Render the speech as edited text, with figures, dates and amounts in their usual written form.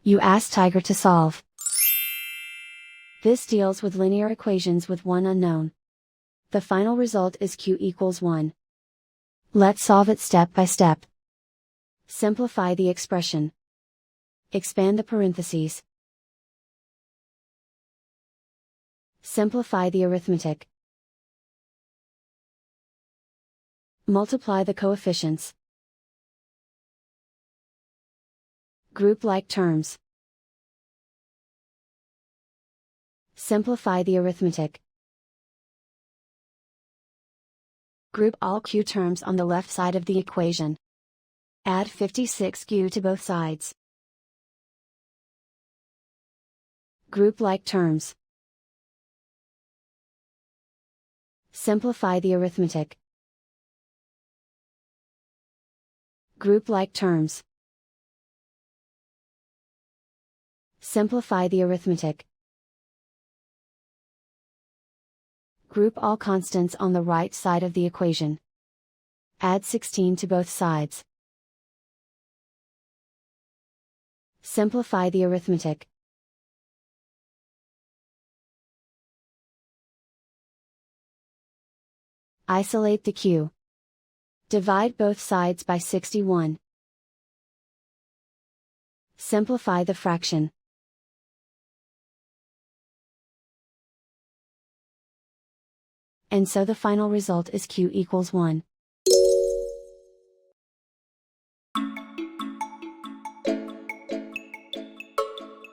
You ask Tiger to solve. This deals with linear equations with one unknown. The final result is q equals 1. Let's solve it step by step. Simplify the expression. Expand the parentheses. Simplify the arithmetic. Multiply the coefficients. Group like terms. Simplify the arithmetic. Group all q terms on the left side of the equation. Add 56q to both sides. Group like terms. Simplify the arithmetic. Group like terms. Simplify the arithmetic. Group all constants on the right side of the equation. Add 16 to both sides. Simplify the arithmetic. Isolate the q. Divide both sides by 61. Simplify the fraction. And so the final result is q equals 1.